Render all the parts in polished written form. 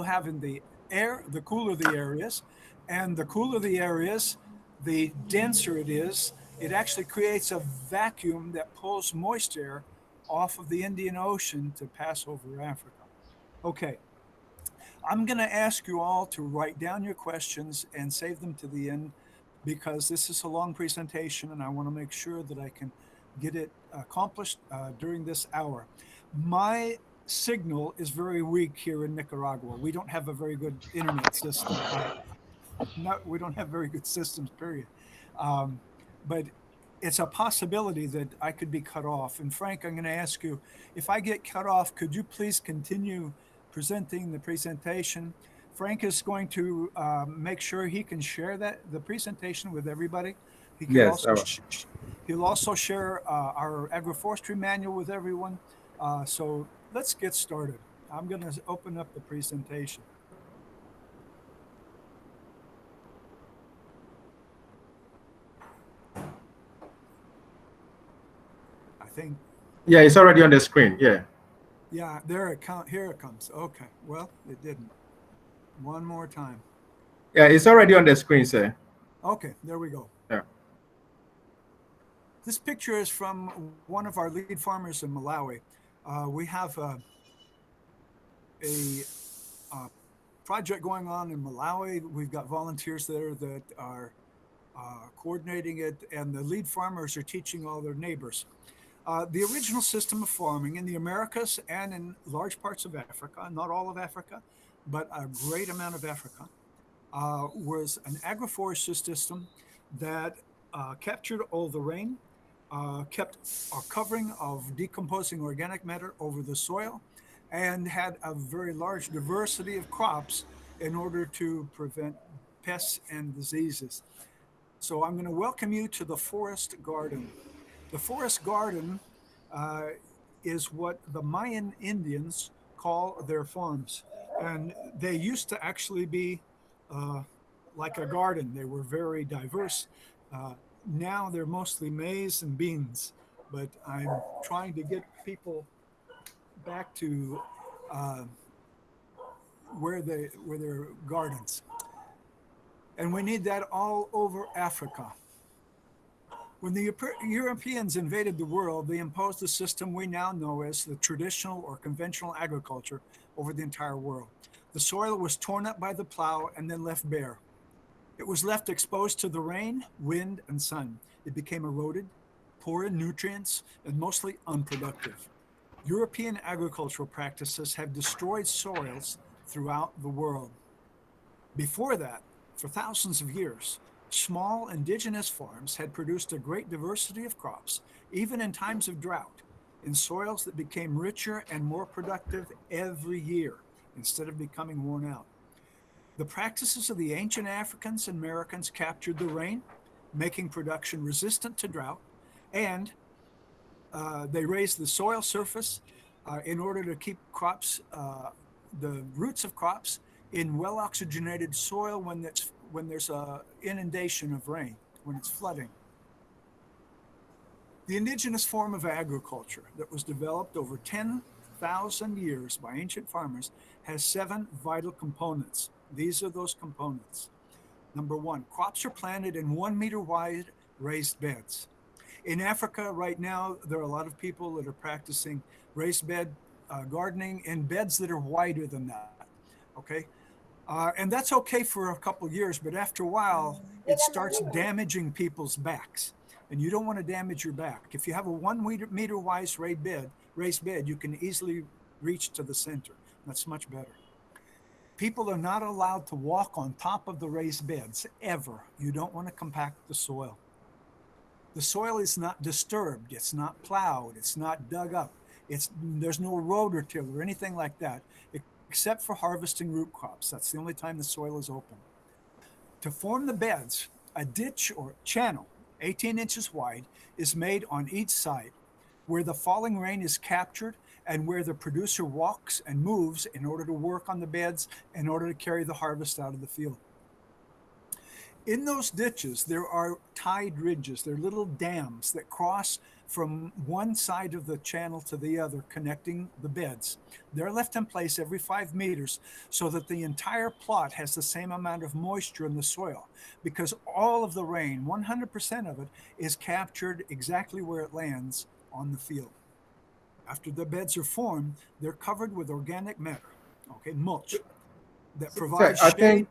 have in the air, the cooler the air is, and the cooler the air is, the denser it is. It actually creates a vacuum that pulls moist air off of the Indian Ocean to pass over Africa. Okay, I'm going to ask you all to write down your questions and save them to the end because this is a long presentation and I want to make sure that I can get it accomplished during this hour. My signal is very weak here in Nicaragua. We don't have a very good internet system. Not, we don't have very good systems, period. Um, but it's a possibility that I could be cut off. And Frank, I'm going to ask you, if I get cut off, could you please continue presenting the presentation? Frank is going to make sure he can share the presentation with everybody. He could Yes. also he'll also share our agroforestry manual with everyone. So let's get started. I'm going to open up the presentation. I think, Yeah, it's already on the screen. Yeah. yeah, here it comes. Okay, well, it didn't. One more time. Yeah, it's already on the screen, sir. Okay, there we go. Yeah. This picture is from one of our lead farmers in Malawi. We have a, a project going on in Malawi. We've got volunteers there that are coordinating it, and the lead farmers are teaching all their neighbors. The original system of farming in the Americas and in large parts of Africa, not all of Africa, but a great amount of Africa, was an agroforestry system that captured all the rain, kept a covering of decomposing organic matter over the soil, and had a very large diversity of crops in order to prevent pests and diseases. So I'm going to welcome you to the forest garden. The forest garden uh, is what the Mayan Indians call their farms. And they used to actually be uh, like a garden. They were very diverse. Now they're mostly maize and beans, but I'm trying to get people back to uh, where they're gardens. And we need that all over Africa. When the Europeans invaded the world, they imposed a system we now know as the traditional or conventional agriculture over the entire world. The soil was torn up by the plow and then left bare. It was left exposed to the rain, wind, and sun. It became eroded, poor in nutrients, and mostly unproductive. European agricultural practices have destroyed soils throughout the world. Before that, for thousands of years, small indigenous farms had produced a great diversity of crops, even in times of drought, in soils that became richer and more productive every year instead of becoming worn out. The practices of the ancient Africans and Americans captured the rain, making production resistant to drought, and they raised the soil surface in order to keep crops, the roots of crops, in well oxygenated soil when there's a inundation of rain, when it's flooding. The indigenous form of agriculture that was developed over 10,000 years by ancient farmers has 7 vital components. These are those components. Number one, crops are planted in 1 meter wide raised beds. In Africa right now, there are a lot of people that are practicing raised bed gardening in beds that are wider than that. Okay, and that's okay for a couple of years, but after a while, it starts damaging people's backs. And you don't want to damage your back. If you have a 1 meter wide raised bed, you can easily reach to the center. That's much better. People are not allowed to walk on top of the raised beds ever. You don't want to compact the soil. The soil is not disturbed. It's not plowed. It's not dug up. There's no rototiller or anything like that, except for harvesting root crops. That's the only time the soil is open. To form the beds, a ditch or channel, 18 inches wide, is made on each side, where the falling rain is captured and where the producer walks and moves in order to work on the beds, in order to carry the harvest out of the field. In those ditches, there are tide ridges. They're little dams that cross from one side of the channel to the other, connecting the beds. They're left in place every 5 meters so that the entire plot has the same amount of moisture in the soil, because all of the rain, 100% of it, is captured exactly where it lands on the field. After the beds are formed, they're covered with organic matter, okay, mulch, that So provides I shade. think,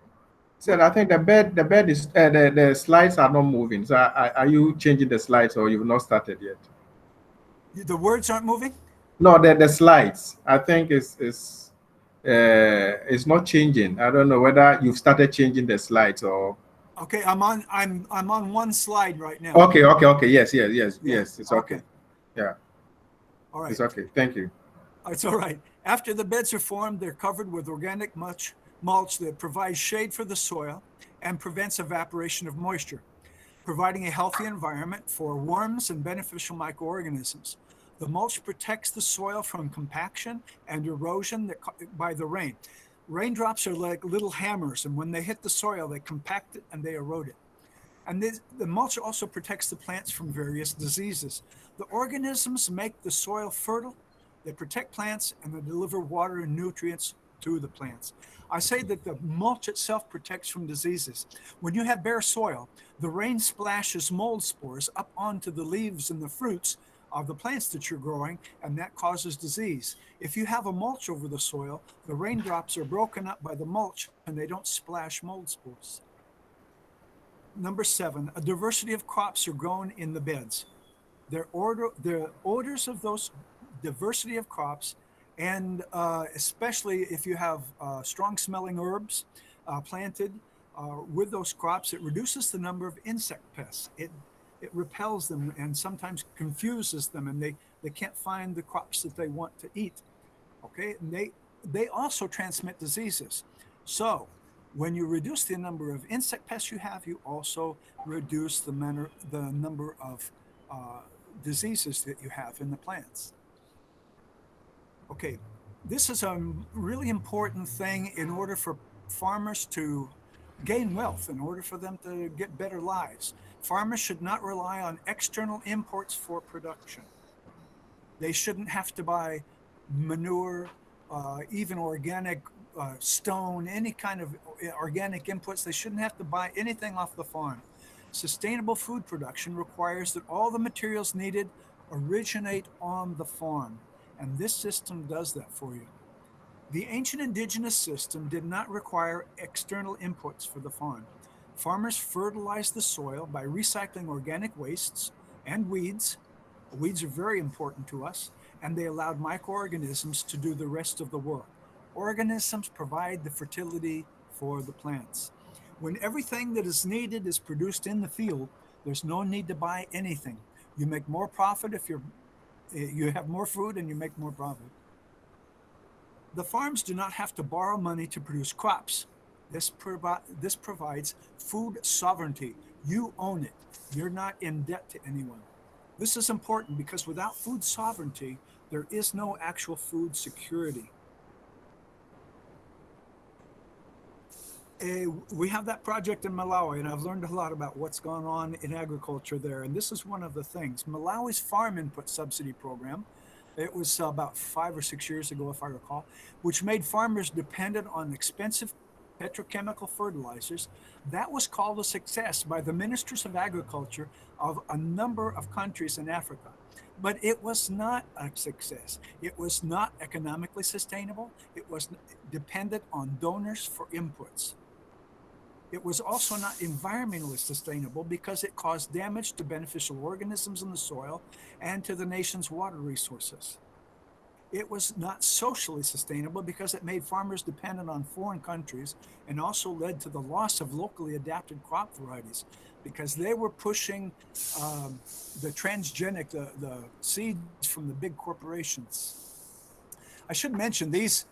so I think the bed is the slides are not moving. So are you changing the slides or you've not started yet? The words aren't moving. No, the slides. I think it's not changing. I don't know whether you've started changing the slides or. Okay, I'm on one slide right now. Okay. Yeah. Yes. It's okay. Okay. Yeah, All right. it's okay. Thank you. It's all right. After the beds are formed, they're covered with organic mulch that provides shade for the soil and prevents evaporation of moisture, providing a healthy environment for worms and beneficial microorganisms. The mulch protects the soil from compaction and erosion by the rain. Raindrops are like little hammers, and when they hit the soil, they compact it and they erode it. And the mulch also protects the plants from various diseases. The organisms make the soil fertile, they protect plants, and they deliver water and nutrients to the plants. I say that the mulch itself protects from diseases. When you have bare soil, the rain splashes mold spores up onto the leaves and the fruits of the plants that you're growing, and that causes disease. If you have a mulch over the soil, the raindrops are broken up by the mulch and they don't splash mold spores. Number 7, a diversity of crops are grown in the beds. The odors of those diversity of crops, and especially if you have strong smelling herbs planted with those crops, it reduces the number of insect pests. It repels them and sometimes confuses them, and they can't find the crops that they want to eat. Okay, and they also transmit diseases. So when you reduce the number of insect pests you have, you also reduce the number of uh, diseases that you have in the plants. Okay, this is a really important thing in order for farmers to gain wealth, in order for them to get better lives. Farmers should not rely on external imports for production. They shouldn't have to buy manure, even organic stone, any kind of organic inputs. They shouldn't have to buy anything off the farm. Sustainable food production requires that all the materials needed originate on the farm, and this system does that for you. The ancient indigenous system did not require external inputs for the farm. Farmers fertilized the soil by recycling organic wastes and weeds. Weeds are very important to us, and they allowed microorganisms to do the rest of the work. Organisms provide the fertility for the plants. When everything that is needed is produced in the field, there's no need to buy anything. You make more profit if you have more food and you make more profit. The farms do not have to borrow money to produce crops. This provides food sovereignty. You own it. You're not in debt to anyone. This is important because without food sovereignty, there is no actual food security. We have that project in Malawi, and I've learned a lot about what's gone on in agriculture there. And this is one of the things. Malawi's farm input subsidy program, it was about 5 or 6 years ago, if I recall, which made farmers dependent on expensive petrochemical fertilizers. That was called a success by the ministers of agriculture of a number of countries in Africa. But it was not a success. It was not economically sustainable. It was dependent on donors for inputs. It was also not environmentally sustainable because it caused damage to beneficial organisms in the soil and to the nation's water resources. It was not socially sustainable because it made farmers dependent on foreign countries and also led to the loss of locally adapted crop varieties because they were pushing the transgenic, the seeds from the big corporations. I should mention these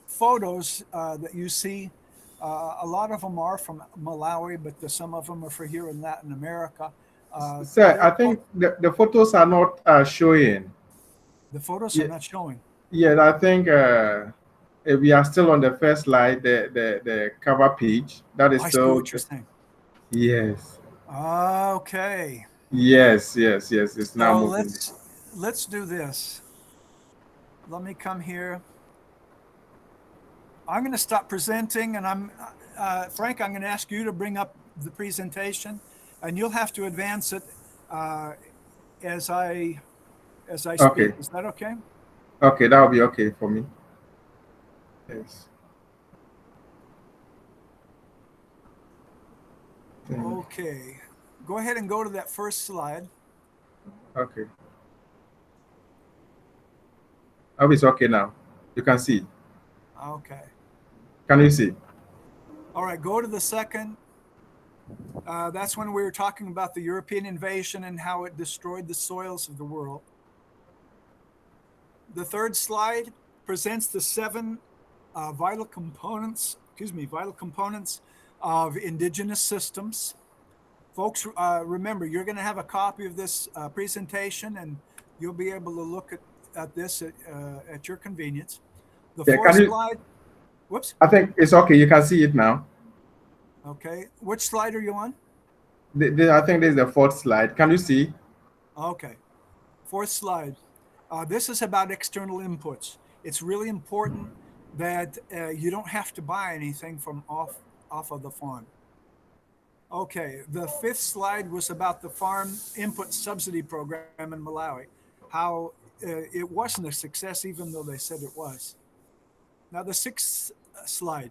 photos that you see. A lot of them are from Malawi, but some of them are for here in Latin America. Sir, I think the photos are not showing. The photos are Yeah, not showing. yeah, I think we are still on the first slide, the cover page. That is I see still what you're saying. yes, Okay. yes. It's now So moving. let's do this. Let me come here. I'm going to stop presenting, and Frank. I'm going to ask you to bring up the presentation, and you'll have to advance it uh, as I speak. Okay, Is that okay? okay, that will be okay for me. Yes. Okay. Go ahead and go to that first slide. Okay. Oh, it's okay now. You can see. Okay. Can you see? All right. Go to the second. That's when we were talking about the European invasion and how it destroyed the soils of the world. The third slide presents the seven vital components. Vital components of indigenous systems. Folks, remember, you're going to have a copy of this presentation, and you'll be able to look at this at your convenience. The Yeah, fourth can you? slide. Whoops. I think it's okay. You can see it now. Okay. Which slide are you on? I think this is the fourth slide. Can you see? Okay. Fourth slide. This is about external inputs. It's really important that you don't have to buy anything from off of the farm. Okay, the fifth slide was about the farm input subsidy program in Malawi, how it wasn't a success even though they said it was. Now the sixth slide.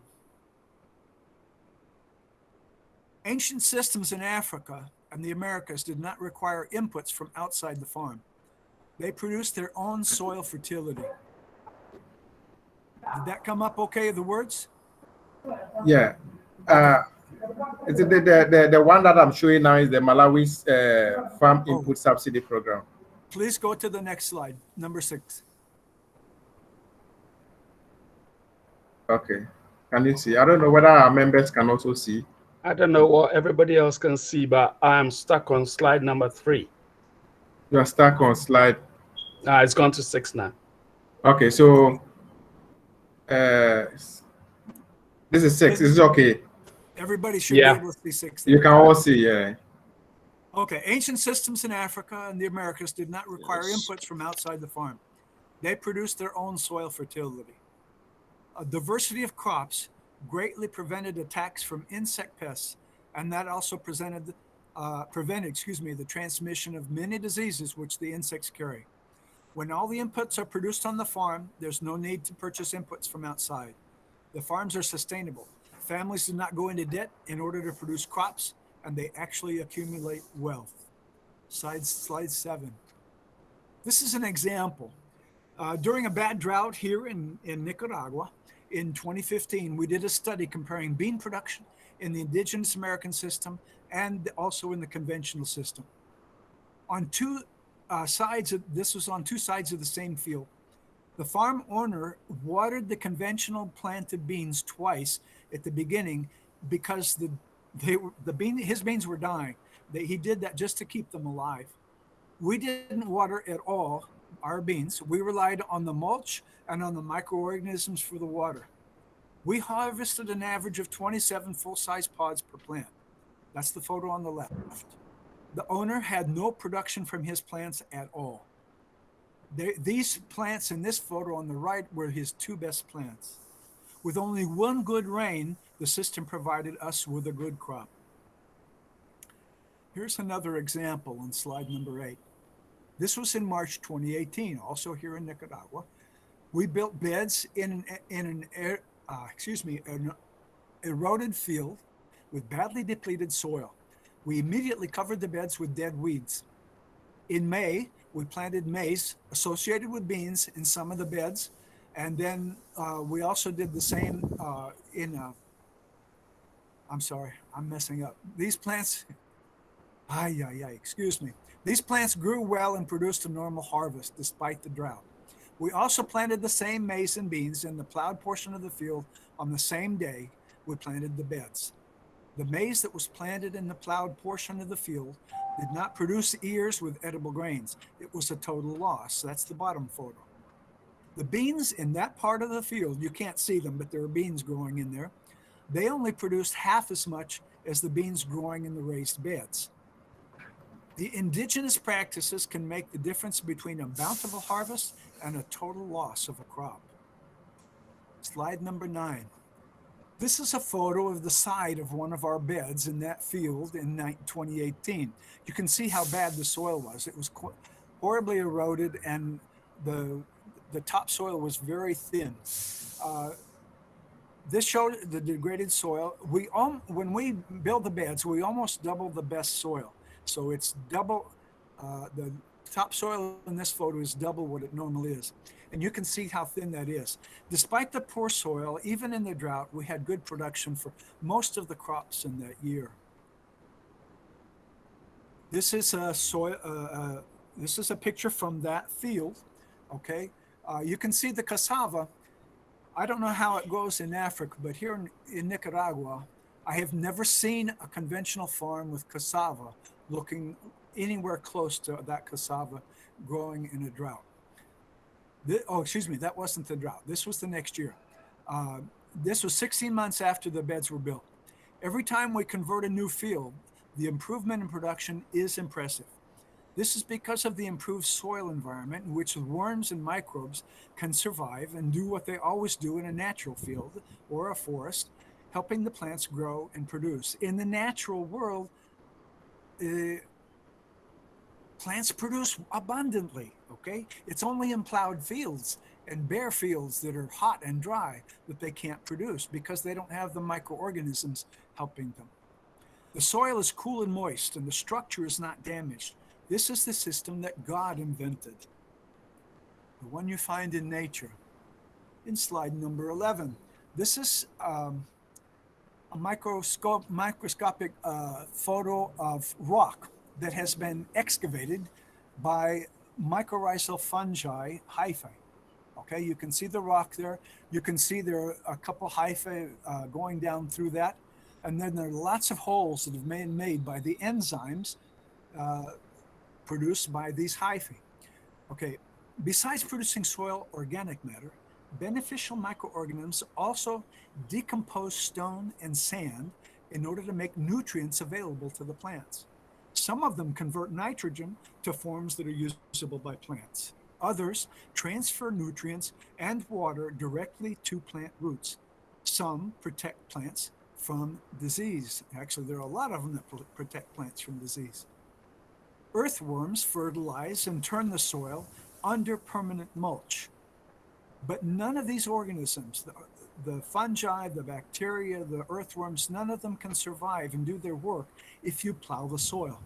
Ancient systems in Africa and the Americas did not require inputs from outside the farm. They produced their own soil fertility. Did that come up okay, the words? Yeah. Okay. Uh, the one that I'm showing now is the Malawi's farm Oh, input subsidy program. please go to the next slide, number 6. Okay. Can you see? I don't know whether our members can also see. I don't know what everybody else can see, but I'm stuck on slide number 3. You are stuck on slide. It's gone to 6 now. Okay, so this is 6. This is okay. Everybody should be Yeah. able to see 6 You there. can all see, yeah. Okay, ancient systems in Africa and the Americas did not require inputs from outside the farm. They produced their own soil fertility. A diversity of crops greatly prevented attacks from insect pests, and that also prevented the transmission of many diseases which the insects carry. When all the inputs are produced on the farm, there's no need to purchase inputs from outside. The farms are sustainable. Families do not go into debt in order to produce crops, and they actually accumulate wealth. Slide 7. This is an example. During a bad drought here in Nicaragua in 2015, we did a study comparing bean production in the indigenous American system and also in the conventional system. On two this was on two sides of the same field. The farm owner watered the conventional planted beans twice at the beginning because his beans were dying. He did that just to keep them alive. We didn't water at all our beans. We relied on the mulch and on the microorganisms for the water. We harvested an average of 27 full-size pods per plant. That's the photo on the left. The owner had no production from his plants at all. These plants in this photo on the right were his 2 best plants. With only one good rain, the system provided us with a good crop. Here's another example on slide number 8. This was in March 2018, also here in Nicaragua. We built beds in an eroded field with badly depleted soil. We immediately covered the beds with dead weeds. In May, we planted maize associated with beans in some of the beds, and then we also did the same I'm sorry, I'm messing up. These plants, excuse me. These plants grew well and produced a normal harvest despite the drought. We also planted the same maize and beans in the plowed portion of the field on the same day we planted the beds. The maize that was planted in the plowed portion of the field did not produce ears with edible grains. It was a total loss. That's the bottom photo. The beans in that part of the field, you can't see them, but there are beans growing in there. They only produced half as much as the beans growing in the raised beds. The indigenous practices can make the difference between a bountiful harvest and a total loss of a crop. Slide number 9. This is a photo of the side of one of our beds in that field in 2018. You can see how bad the soil was. It was horribly eroded, and the topsoil was very thin. This showed the degraded soil. When we build the beds, we almost double the best soil. So it's double, the topsoil in this photo is double what it normally is. And you can see how thin that is. Despite the poor soil, even in the drought, we had good production for most of the crops in that year. This is a this is a picture from that field. Okay, you can see the cassava. I don't know how it goes in Africa, but here in Nicaragua, I have never seen a conventional farm with cassava looking anywhere close to that cassava growing in a drought. Excuse me, that wasn't the drought. This was the next year. This was 16 months after the beds were built. Every time we convert a new field, the improvement in production is impressive. This is because of the improved soil environment in which worms and microbes can survive and do what they always do in a natural field or a forest, helping the plants grow and produce. In the natural world, plants produce abundantly, okay? It's only in plowed fields and bare fields that are hot and dry that they can't produce because they don't have the microorganisms helping them. The soil is cool and moist and the structure is not damaged. This is the system that God invented, the one you find in nature. In slide number 11, this is a microscopic photo of rock that has been excavated by mycorrhizal fungi hyphae. Okay, you can see the rock there. You can see there are a couple hyphae going down through that. And then there are lots of holes that have been made by the enzymes produced by these hyphae. Okay, besides producing soil organic matter, beneficial microorganisms also decompose stone and sand in order to make nutrients available to the plants. Some of them convert nitrogen to forms that are usable by plants. Others transfer nutrients and water directly to plant roots. Some protect plants from disease. Actually, there are a lot of them that protect plants from disease. Earthworms fertilize and turn the soil under permanent mulch. But none of these organisms, the fungi, the bacteria, the earthworms, none of them can survive and do their work if you plow the soil.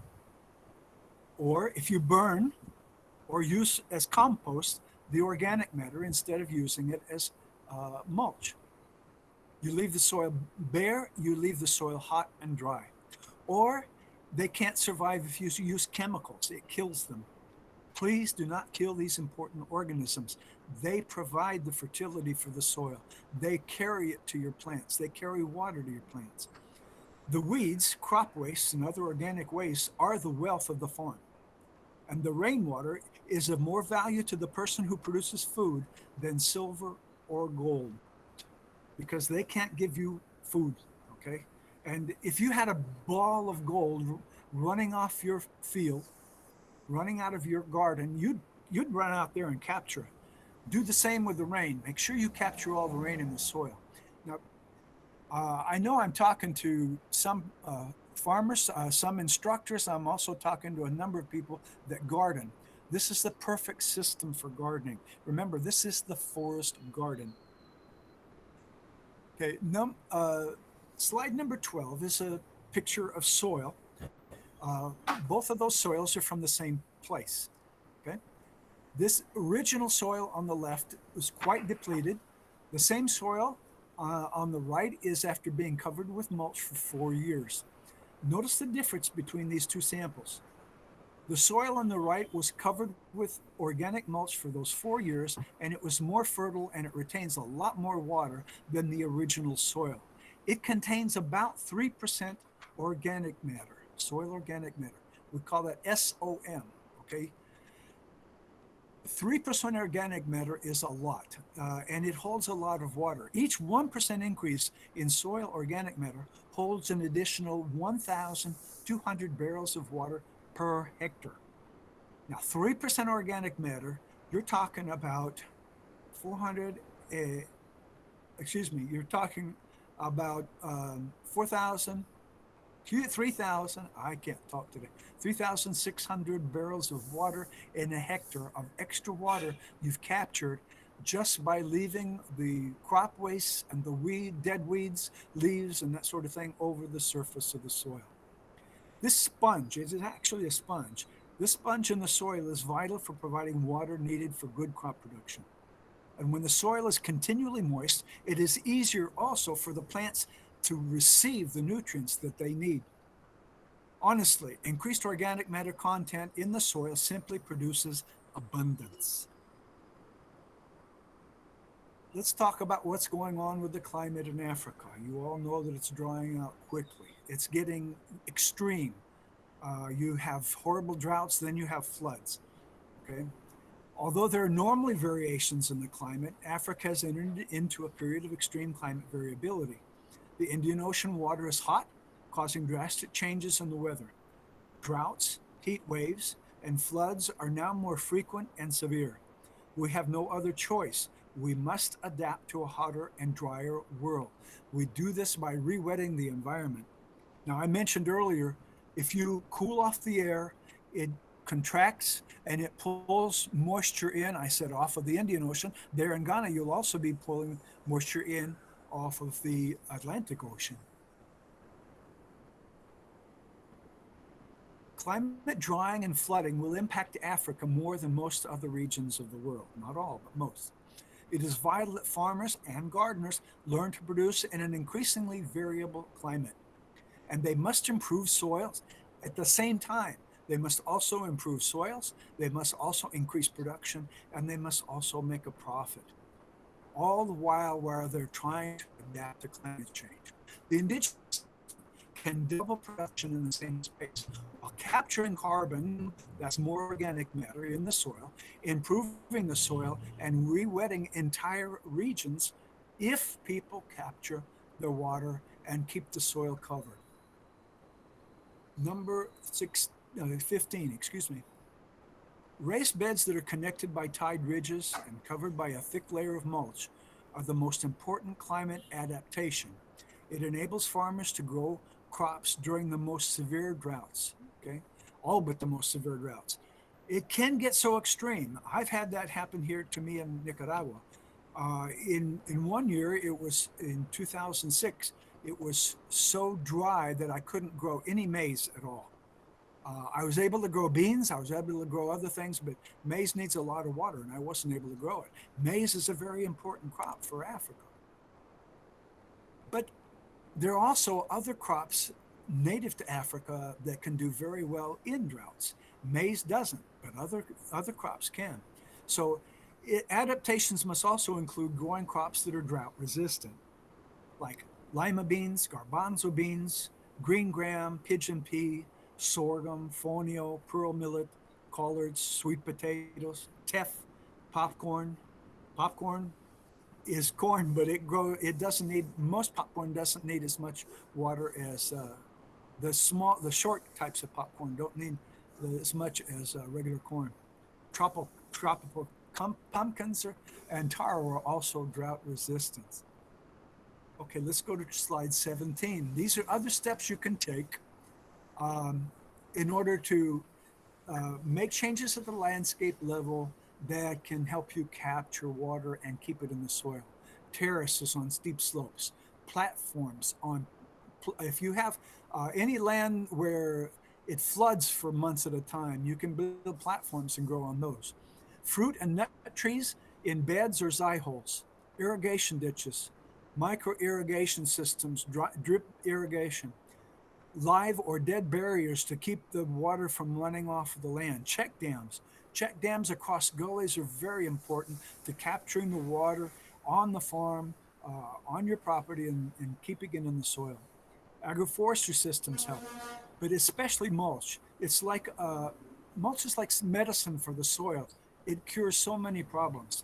Or if you burn or use as compost the organic matter instead of using it as mulch. You leave the soil bare, you leave the soil hot and dry. Or they can't survive if you use chemicals, it kills them. Please do not kill these important organisms. They provide the fertility for the soil. They carry it to your plants. They carry water to your plants. The weeds, crop wastes, and other organic wastes are the wealth of the farm. And the rainwater is of more value to the person who produces food than silver or gold, because they can't give you food, okay? And if you had a ball of gold running off your field, running out of your garden, you'd run out there and capture it. Do the same with the rain. Make sure you capture all the rain in the soil. Now, I know I'm talking to some farmers, some instructors. I'm also talking to a number of people that garden. This is the perfect system for gardening. Remember, this is the forest garden. Okay, slide number 12 is a picture of soil. Both of those soils are from the same place. Okay, this original soil on the left was quite depleted. The same soil on the right is after being covered with mulch for 4 years. Notice the difference between these two samples. The soil on the right was covered with organic mulch for those 4 years, and it was more fertile and it retains a lot more water than the original soil. It contains about 3% organic matter, soil organic matter. We call that SOM, okay? 3% organic matter is a lot, and it holds a lot of water. Each 1% increase in soil organic matter holds an additional 1,200 barrels of water per hectare. Now, 3% organic matter, you're talking about 400, you're talking about 4,000, 3,000, I can't talk today, 3,600 barrels of water in a hectare of extra water you've captured just by leaving the crop waste and the dead weeds, leaves, and that sort of thing over the surface of the soil. This sponge, it is actually a sponge. This sponge in the soil is vital for providing water needed for good crop production. And when the soil is continually moist, it is easier also for the plants to receive the nutrients that they need. Honestly, increased organic matter content in the soil simply produces abundance. Let's talk about what's going on with the climate in Africa. You all know that it's drying out quickly. It's getting extreme. You have horrible droughts, then you have floods. Okay. Although there are normally variations in the climate, Africa has entered into a period of extreme climate variability. The Indian Ocean water is hot, causing drastic changes in the weather. Droughts, heat waves, and floods are now more frequent and severe. We have no other choice. We must adapt to a hotter and drier world. We do this by re-wetting the environment. Now, I mentioned earlier, if you cool off the air, it contracts and it pulls moisture in. I said off of the Indian Ocean. There in Ghana, you'll also be pulling moisture in off of the Atlantic Ocean. Climate drying and flooding will impact Africa more than most other regions of the world. Not all, but most. It is vital that farmers and gardeners learn to produce in an increasingly variable climate. And they must improve soils at the same time. They must also improve soils, they must also increase production, and they must also make a profit. All the while they're trying to adapt to climate change. The indigenous can double production in the same space while capturing carbon, that's more organic matter in the soil, improving the soil, and re-wetting entire regions if people capture the water and keep the soil covered. Number 15, excuse me. Raised beds that are connected by tide ridges and covered by a thick layer of mulch are the most important climate adaptation. It enables farmers to grow crops during the most severe droughts, okay? All but the most severe droughts. It can get so extreme. I've had that happen here to me in Nicaragua. In one year, it was in 2006, it was so dry that I couldn't grow any maize at all. I was able to grow beans, I was able to grow other things, but maize needs a lot of water and I wasn't able to grow it. Maize is a very important crop for Africa. But there are also other crops native to Africa that can do very well in droughts. Maize doesn't, but other crops can. So adaptations must also include growing crops that are drought resistant, like lima beans, garbanzo beans, green gram, pigeon pea, sorghum, fonio, pearl millet, collards, sweet potatoes, teff, popcorn. Popcorn is corn, but it doesn't need, most popcorn doesn't need as much water as the short types of popcorn don't need as much as regular corn. Tropical pumpkins and taro are also drought resistant. Okay, let's go to slide 17. These are other steps you can take in order to make changes at the landscape level that can help you capture water and keep it in the soil. Terraces on steep slopes, platforms on, if you have any land where it floods for months at a time, you can build platforms and grow on those. Fruit and nut trees in beds or zai holes, irrigation ditches, micro irrigation systems, drip irrigation, live or dead barriers to keep the water from running off of the land. Check dams. Check dams across gullies are very important to capturing the water on the farm, on your property, and keeping it in the soil. Agroforestry systems help, but especially mulch. Mulch is like medicine for the soil. It cures so many problems.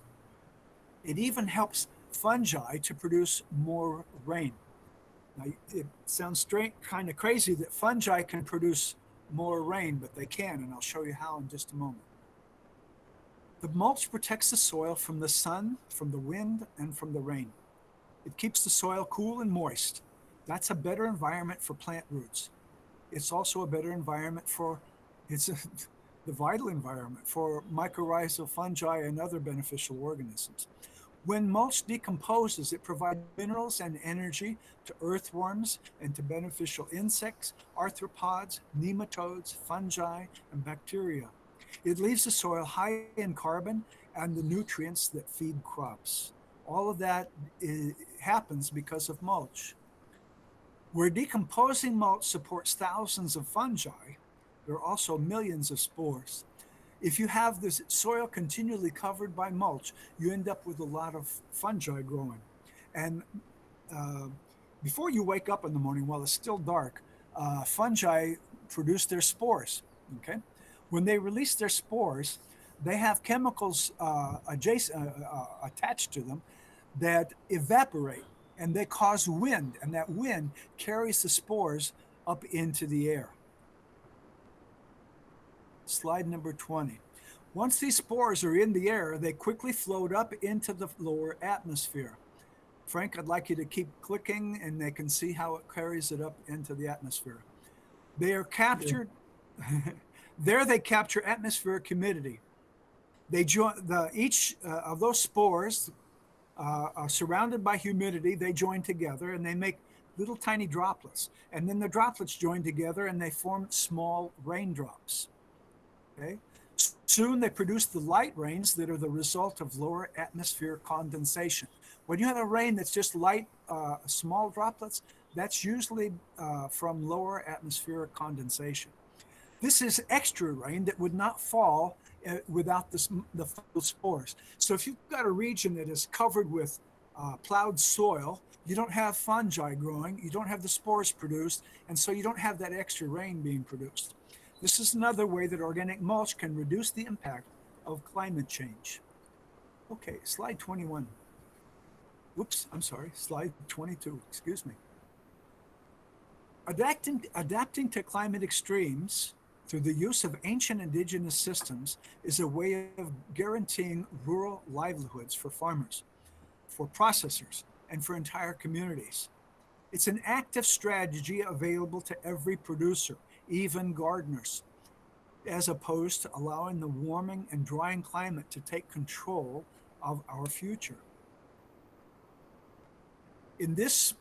It even helps fungi to produce more rain. Now, it sounds strange, kind of crazy that fungi can produce more rain, but they can, and I'll show you how in just a moment. The mulch protects the soil from the sun, from the wind, and from the rain. It keeps the soil cool and moist. That's a better environment for plant roots. It's also a better environment for, it's a, the vital environment for mycorrhizal fungi and other beneficial organisms. When mulch decomposes, it provides minerals and energy to earthworms and to beneficial insects, arthropods, nematodes, fungi, and bacteria. It leaves the soil high in carbon and the nutrients that feed crops. All of that happens because of mulch. Where decomposing mulch supports thousands of fungi, there are also millions of spores. If you have the soil continually covered by mulch, you end up with a lot of fungi growing. And before you wake up in the morning while it's still dark, fungi produce their spores, okay? When they release their spores, they have chemicals attached to them that evaporate, and they cause wind, and that wind carries the spores up into the air. Slide number 20. Once these spores are in the air, they quickly float up into the lower atmosphere. Frank, I'd like you to keep clicking, and they can see how it carries it up into the atmosphere. They are captured. Yeah. There they capture atmospheric humidity. They join each of those spores are surrounded by humidity. They join together and they make little tiny droplets. And then the droplets join together and they form small raindrops. Okay. Soon they produce the light rains that are the result of lower atmospheric condensation. When you have a rain that's just light, small droplets, that's usually from lower atmospheric condensation. This is extra rain that would not fall without the spores. So if you've got a region that is covered with plowed soil, you don't have fungi growing, you don't have the spores produced, and so you don't have that extra rain being produced. This is another way that organic mulch can reduce the impact of climate change. Okay, slide 21. Whoops, I'm sorry, slide 22, excuse me. Adapting to climate extremes through the use of ancient indigenous systems is a way of guaranteeing rural livelihoods for farmers, for processors, and for entire communities. It's an active strategy available to every producer, even gardeners, as opposed to allowing the warming and drying climate to take control of our future. In this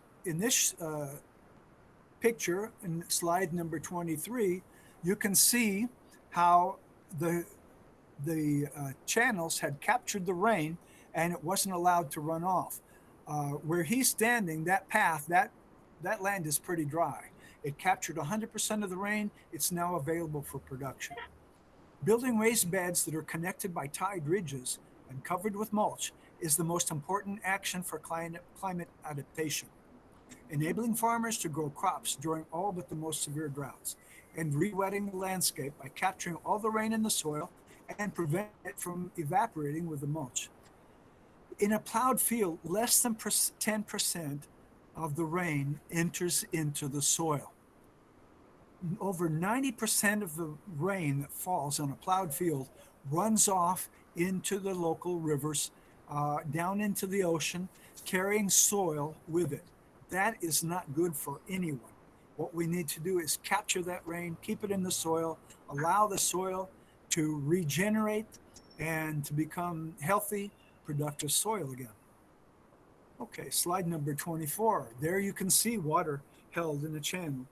picture, in slide number 23, you can see how the channels had captured the rain and it wasn't allowed to run off. Where he's standing, that path, that land is pretty dry. It captured 100% of the rain. It's now available for production. Building raised beds that are connected by tide ridges and covered with mulch is the most important action for climate adaptation. Enabling farmers to grow crops during all but the most severe droughts, and re-wetting the landscape by capturing all the rain in the soil and preventing it from evaporating with the mulch. In a plowed field, less than 10% of the rain enters into the soil. Over 90% of the rain that falls on a plowed field runs off into the local rivers, down into the ocean, carrying soil with it. That is not good for anyone. What we need to do is capture that rain, keep it in the soil, allow the soil to regenerate and to become healthy, productive soil again. Okay, slide number 24. There you can see water held in a channel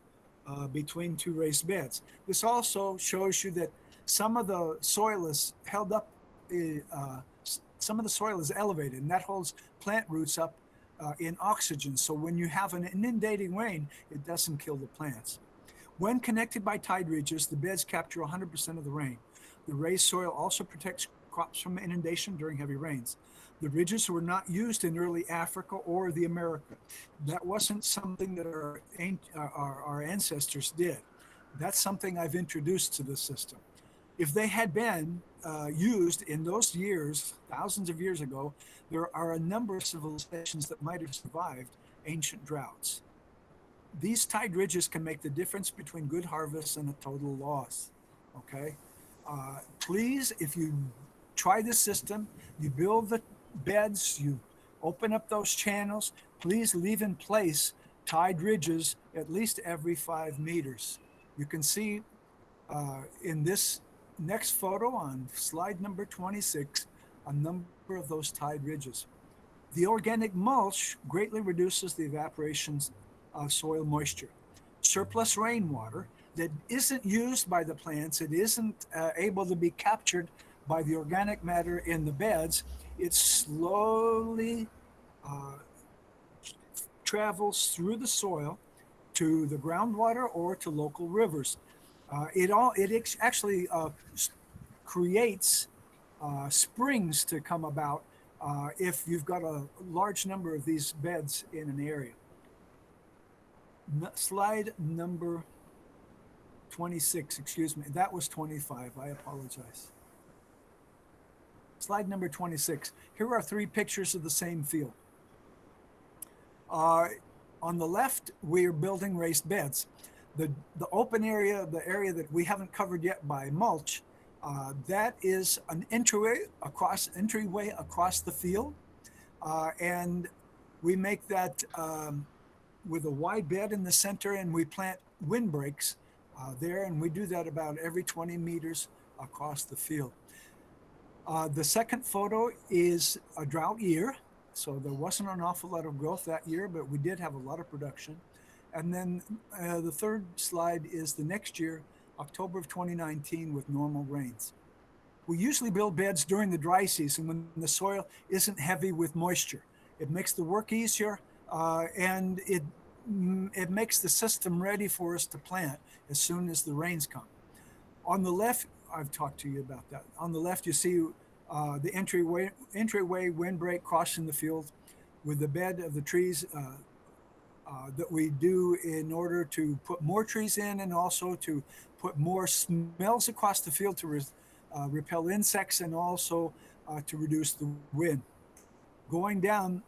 between two raised beds. This also shows you that some of the soil is held up, some of the soil is elevated, and that holds plant roots up in oxygen. So when you have an inundating rain, it doesn't kill the plants. When connected by tide ridges, the beds capture 100% of the rain. The raised soil also protects crops from inundation during heavy rains. The ridges were not used in early Africa or the America. That wasn't something that our ancestors did. That's something I've introduced to the system. If they had been used in those years, thousands of years ago, there are a number of civilizations that might have survived ancient droughts. These tide ridges can make the difference between good harvests and a total loss. Okay. Please, if you try this system, you build the beds, you open up those channels, please leave in place tide ridges at least every 5 meters. You can see in this next photo on slide number 26 a number of those tide ridges. The organic mulch greatly reduces the evaporation of soil moisture. Surplus rainwater that isn't used by the plants, it isn't able to be captured by the organic matter in the beds, it slowly uh, travels through the soil to the groundwater or to local rivers. It actually creates springs to come about if you've got a large number of these beds in an area. Slide number 26, excuse me, that was 25, I apologize. Slide number 26. Here are 3 pictures of the same field. On the left, we're building raised beds. The open area, the area that we haven't covered yet by mulch, that is an entryway across the field, and we make that with a wide bed in the center, and we plant windbreaks there, and we do that about every 20 meters across the field. The second photo is a drought year, so there wasn't an awful lot of growth that year, but we did have a lot of production. And then the third slide is the next year, October of 2019, with normal rains. We usually build beds during the dry season when the soil isn't heavy with moisture. It makes the work easier, and it makes the system ready for us to plant as soon as the rains come. On the left, I've talked to you about that. On the left, you see the entryway windbreak crossing the field with the bed of the trees that we do in order to put more trees in, and also to put more smells across the field to repel insects, and also to reduce the wind. Going down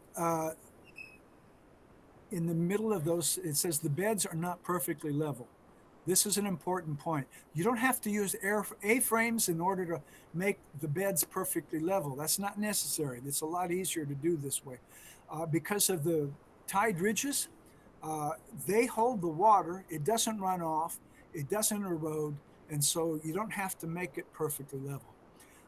in the middle of those, it says the beds are not perfectly level. This is an important point. You don't have to use A-frames in order to make the beds perfectly level. That's not necessary. It's a lot easier to do this way. Because of the tide ridges, they hold the water. It doesn't run off. It doesn't erode. And so you don't have to make it perfectly level.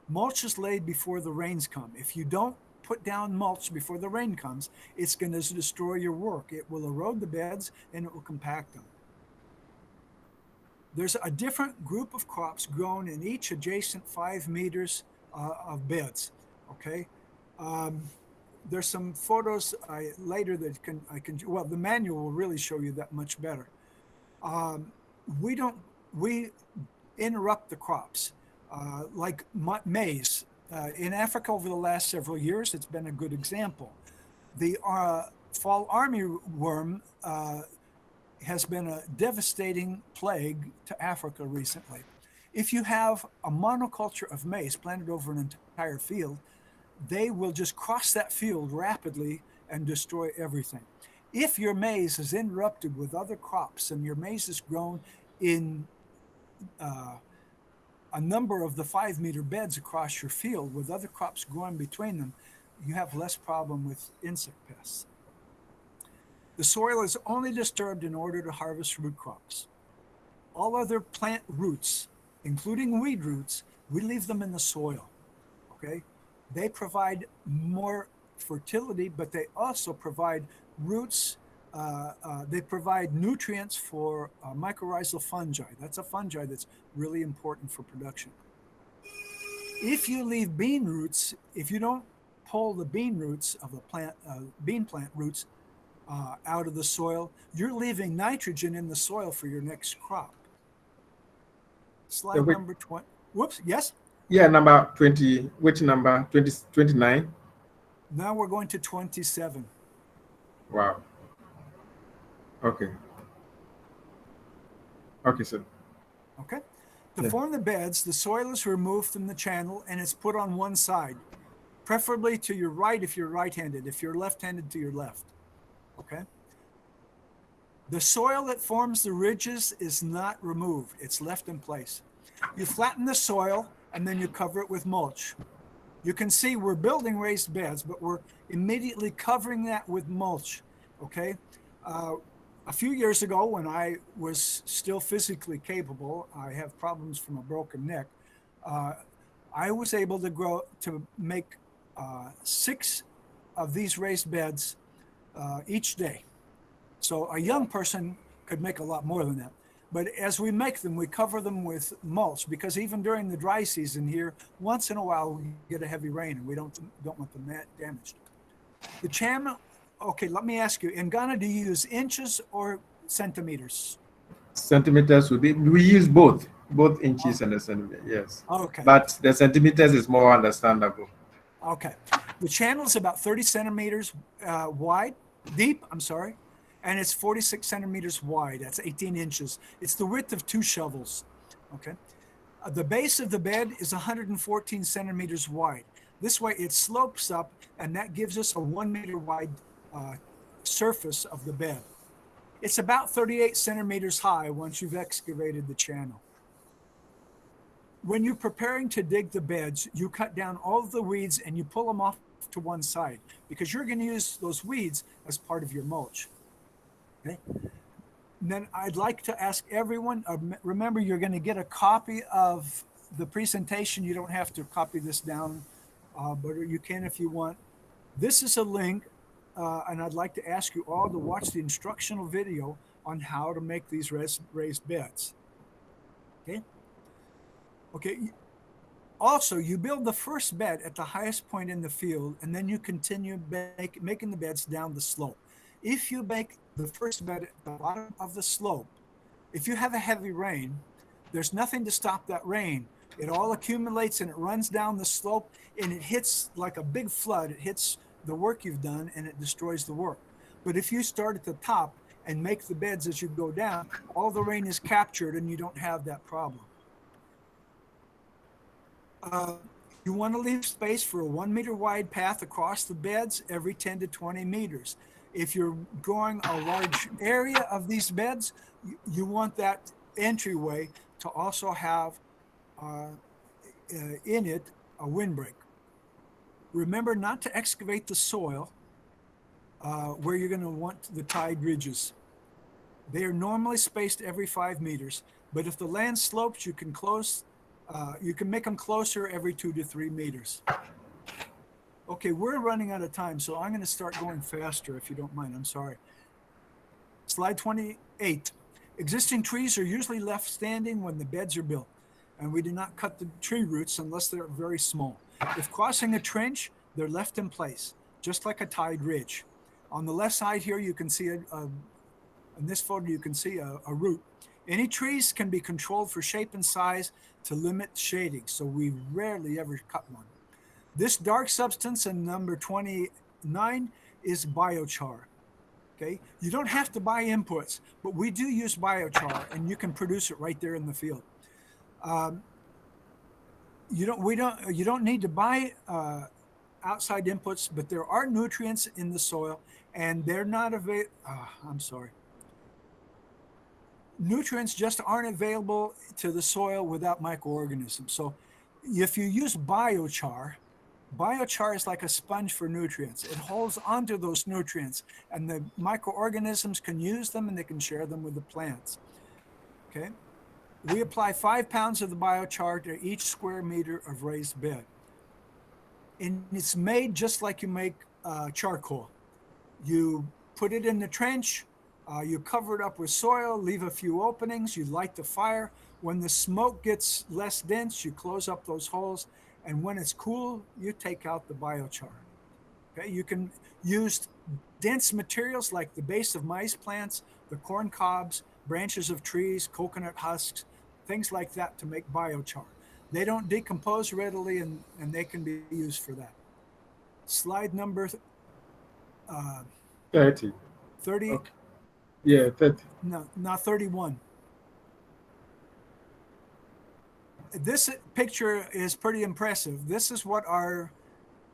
Mulch is laid before the rains come. If you don't put down mulch before the rain comes, it's going to destroy your work. It will erode the beds and it will compact them. There's a different group of crops grown in each adjacent 5 meters of beds. Okay, there's some photos later that well, the manual will really show you that much better. We interrupt the crops like maize. In Africa over the last several years, it's been a good example. The fall armyworm has been a devastating plague to Africa recently. If you have a monoculture of maize planted over an entire field, they will just cross that field rapidly and destroy everything. If your maize is interrupted with other crops and your maize is grown in a number of the 5 meter beds across your field with other crops growing between them, you have less problem with insect pests. The soil is only disturbed in order to harvest root crops. All other plant roots, including weed roots, we leave them in the soil, okay? They provide more fertility, but they also provide roots, they provide nutrients for mycorrhizal fungi. That's a fungi that's really important for production. If you leave bean roots, if you don't pull the bean roots of the plant, bean plant roots out of the soil, you're leaving nitrogen in the soil for your next crop. Slide number 20. Whoops, yes? Yeah, number 20, which number? 20, 29? Now we're going to 27. Wow. Okay. Okay, sir. Okay. To form the beds, the soil is removed from the channel and it's put on one side, preferably to your right if you're right-handed. If you're left-handed, to your left. Okay. The soil that forms the ridges is not removed. It's left in place. You flatten the soil and then you cover it with mulch. You can see we're building raised beds, but we're immediately covering that with mulch. Okay. A few years ago, when I was still physically capable, I have problems from a broken neck. I was able to make 6 of these raised beds each day. So a young person could make a lot more than that. But as we make them, we cover them with mulch, because even during the dry season here, once in a while we get a heavy rain and we don't want them damaged. The channel, okay, let me ask you, in Ghana, do you use inches or centimeters? Centimeters would be, we use both inches and the centimeter, yes. Okay. But the centimeters is more understandable. Okay. The channel is about 30 centimeters deep, and it's 46 centimeters wide. That's 18 inches. It's the width of 2 shovels. Okay. The base of the bed is 114 centimeters wide. This way it slopes up, and that gives us a 1 meter wide surface of the bed. It's about 38 centimeters high once you've excavated the channel. When you're preparing to dig the beds, you cut down all of the weeds and you pull them off to one side, because you're going to use those weeds as part of your mulch. Okay. And then I'd like to ask everyone, remember, you're going to get a copy of the presentation. You don't have to copy this down, but you can if you want. This is a link, and I'd like to ask you all to watch the instructional video on how to make these raised beds. Okay. Okay. Also, you build the first bed at the highest point in the field, and then you continue making the beds down the slope. If you make the first bed at the bottom of the slope, if you have a heavy rain, there's nothing to stop that rain. It all accumulates and it runs down the slope, and it hits like a big flood. It hits the work you've done and it destroys the work. But if you start at the top and make the beds as you go down, all the rain is captured and you don't have that problem. You want to leave space for a 1 meter wide path across the beds every 10 to 20 meters. If you're growing a large area of these beds, you want that entryway to also have in it a windbreak. Remember not to excavate the soil where you're going to want the tide ridges. They are normally spaced every 5 meters, but if the land slopes, you can make them closer every 2 to 3 meters. Okay, we're running out of time, so I'm going to start going faster if you don't mind. I'm sorry. Slide 28. Existing trees are usually left standing when the beds are built, and we do not cut the tree roots unless they're very small. If crossing a trench, they're left in place, just like a tide ridge. On the left side here, you can see in this photo, you can see a root. Any trees can be controlled for shape and size to limit shading, so we rarely ever cut one. This dark substance in number 29 is biochar. Okay, you don't have to buy inputs, but we do use biochar, and you can produce it right there in the field. You don't need to buy outside inputs, but there are nutrients in the soil, and they're not available. Nutrients just aren't available to the soil without microorganisms. So if you use biochar is like a sponge for nutrients. It holds onto those nutrients, and the microorganisms can use them and they can share them with the plants. Okay. We apply 5 pounds of the biochar to each square meter of raised bed. And it's made just like you make charcoal. You put it in the trench, you cover it up with soil, leave a few openings, you light the fire. When the smoke gets less dense, you close up those holes. And when it's cool, you take out the biochar. Okay, you can use dense materials like the base of maize plants, the corn cobs, branches of trees, coconut husks, things like that to make biochar. They don't decompose readily, and they can be used for that. Slide number 30. 30. Okay. Yeah, 30. No, not 31. This picture is pretty impressive. This is what our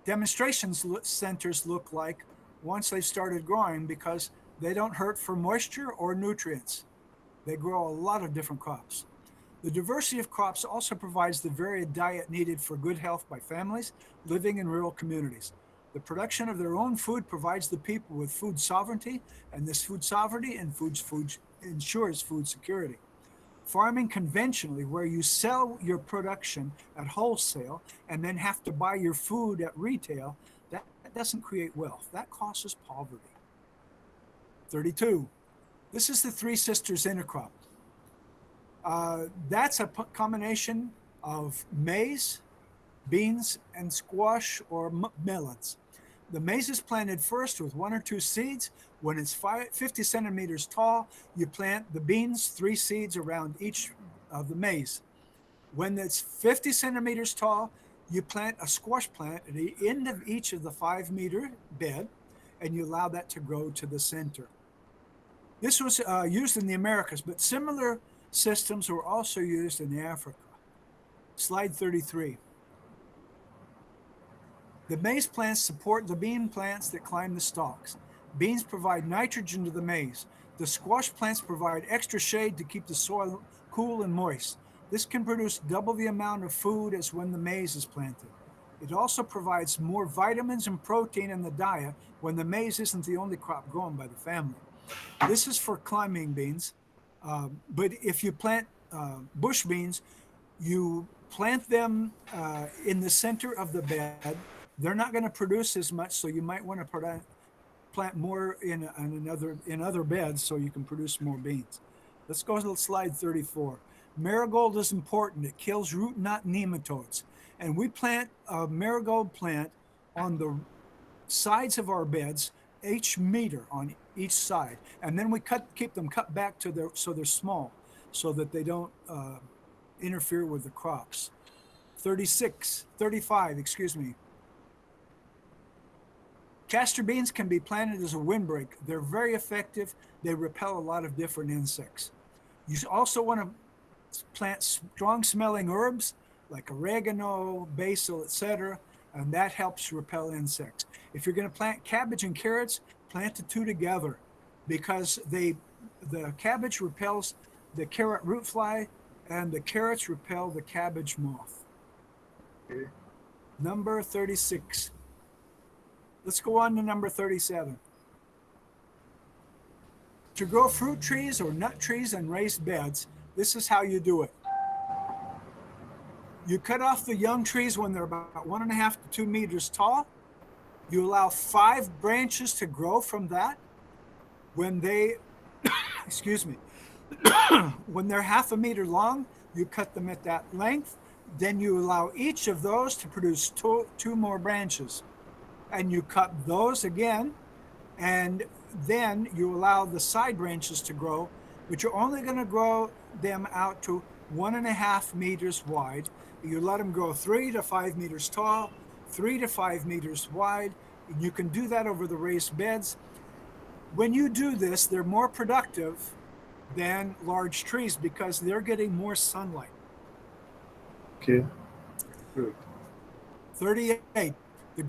demonstration centers look like once they've started growing, because they don't hurt for moisture or nutrients. They grow a lot of different crops. The diversity of crops also provides the varied diet needed for good health by families living in rural communities. The production of their own food provides the people with food sovereignty, and this food sovereignty and food ensures food security. Farming conventionally, where you sell your production at wholesale and then have to buy your food at retail, that doesn't create wealth. That causes poverty. 32. This is the Three Sisters intercrop. That's a combination of maize, beans, and squash or melons. The maize is planted first with 1 or 2 seeds. When it's 50 centimeters tall, you plant the beans, 3 seeds around each of the maize. When it's 50 centimeters tall, you plant a squash plant at the end of each of the 5-meter bed, and you allow that to grow to the center. This was used in the Americas, but similar systems were also used in Africa. Slide 33. The maize plants support the bean plants that climb the stalks. Beans provide nitrogen to the maize. The squash plants provide extra shade to keep the soil cool and moist. This can produce double the amount of food as when the maize is planted. It also provides more vitamins and protein in the diet when the maize isn't the only crop grown by the family. This is for climbing beans, but if you plant bush beans, you plant them in the center of the bed. They're not going to produce as much, so you might want to plant more in other beds so you can produce more beans. Let's go to slide 34. Marigold is important. It kills root knot nematodes. And we plant a marigold plant on the sides of our beds, each meter on each side. And then we keep them cut back so they're small, so that they don't interfere with the crops. 35, excuse me. Castor beans can be planted as a windbreak. They're very effective. They repel a lot of different insects. You also want to plant strong smelling herbs like oregano, basil, etc., and that helps repel insects. If you're going to plant cabbage and carrots, plant the two together, because the cabbage repels the carrot root fly and the carrots repel the cabbage moth. Okay. Number 36. Let's go on to number 37. To grow fruit trees or nut trees in raised beds, this is how you do it. You cut off the young trees when they're about 1.5 to 2 meters tall. You allow 5 branches to grow from that. When they, excuse me, when they're 1/2 meter long, you cut them at that length. Then you allow each of those to produce two more branches. And you cut those again, and then you allow the side branches to grow, but you're only going to grow them out to 1.5 meters wide. You let them grow 3 to 5 meters tall, 3 to 5 meters wide. And you can do that over the raised beds. When you do this, they're more productive than large trees because they're getting more sunlight. Okay. Good. 38. The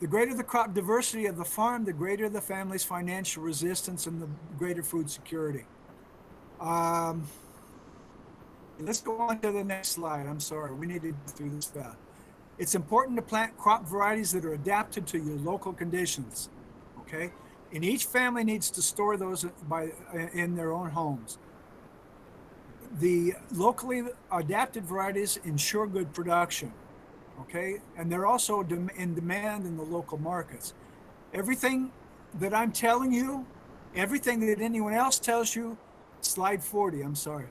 greater the crop diversity of the farm, the greater the family's financial resistance and the greater food security. Let's go on to the next slide. I'm sorry, we need to go through this fast. It's important to plant crop varieties that are adapted to your local conditions, okay? And each family needs to store those in their own homes. The locally adapted varieties ensure good production. Okay, and they're also in demand in the local markets. Everything that I'm telling you, everything that anyone else tells you, slide 40, I'm sorry,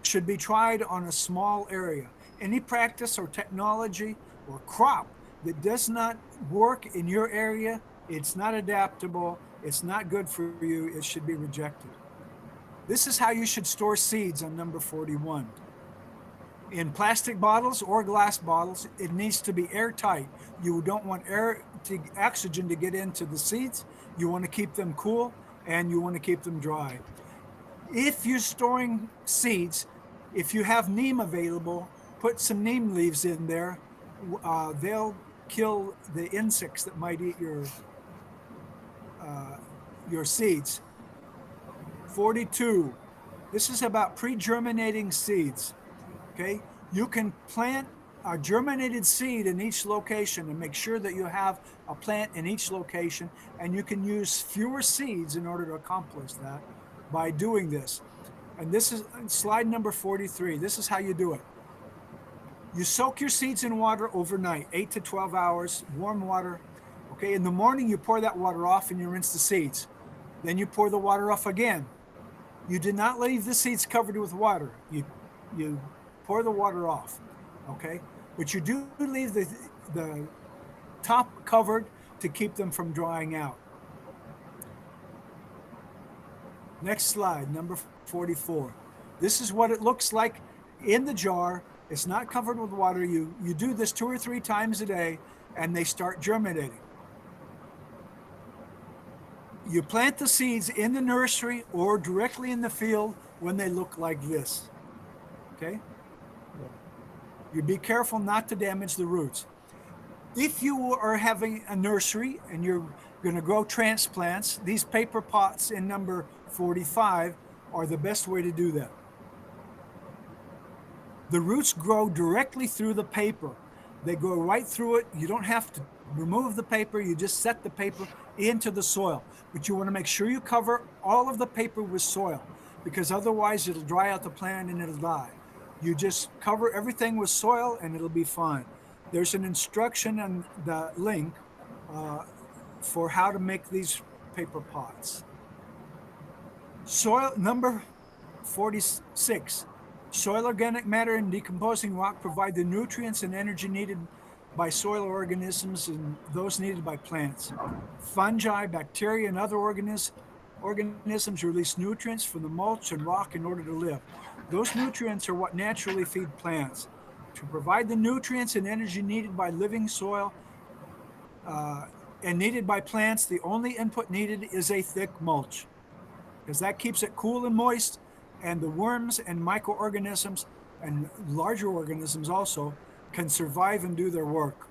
should be tried on a small area. Any practice or technology or crop that does not work in your area, it's not adaptable, it's not good for you, it should be rejected. This is how you should store seeds on number 41. In plastic bottles or glass bottles, it needs to be airtight. You don't want oxygen to get into the seeds. You want to keep them cool and you want to keep them dry. If you're storing seeds, If you have neem available, put some neem leaves in there. They'll kill the insects that might eat your seeds. 42. This is about pre-germinating seeds. Okay, you can plant a germinated seed in each location and make sure that you have a plant in each location, and you can use fewer seeds in order to accomplish that by doing this. And this is slide number 43. This is how you do it. You soak your seeds in water overnight, 8 to 12 hours, warm water. Okay, in the morning you pour that water off and you rinse the seeds. Then you pour the water off again. You do not leave the seeds covered with water. You pour the water off, okay? But you do leave the top covered to keep them from drying out. Next slide, number 44. This is what it looks like in the jar. It's not covered with water. You do this 2 or 3 times a day and they start germinating. You plant the seeds in the nursery or directly in the field when they look like this, okay? You be careful not to damage the roots. If you are having a nursery and you're going to grow transplants, these paper pots in number 45 are the best way to do that. The roots grow directly through the paper. They go right through it. You don't have to remove the paper. You just set the paper into the soil. But you want to make sure you cover all of the paper with soil, because otherwise it'll dry out the plant and it'll die. You just cover everything with soil and it'll be fine. There's an instruction on the link for how to make these paper pots. Soil number 46. Soil organic matter and decomposing rock provide the nutrients and energy needed by soil organisms and those needed by plants. Fungi, bacteria, and other organisms release nutrients from the mulch and rock in order to live. Those nutrients are what naturally feed plants. To provide the nutrients and energy needed by living soil and needed by plants, the only input needed is a thick mulch, because that keeps it cool and moist, and the worms and microorganisms and larger organisms also can survive and do their work.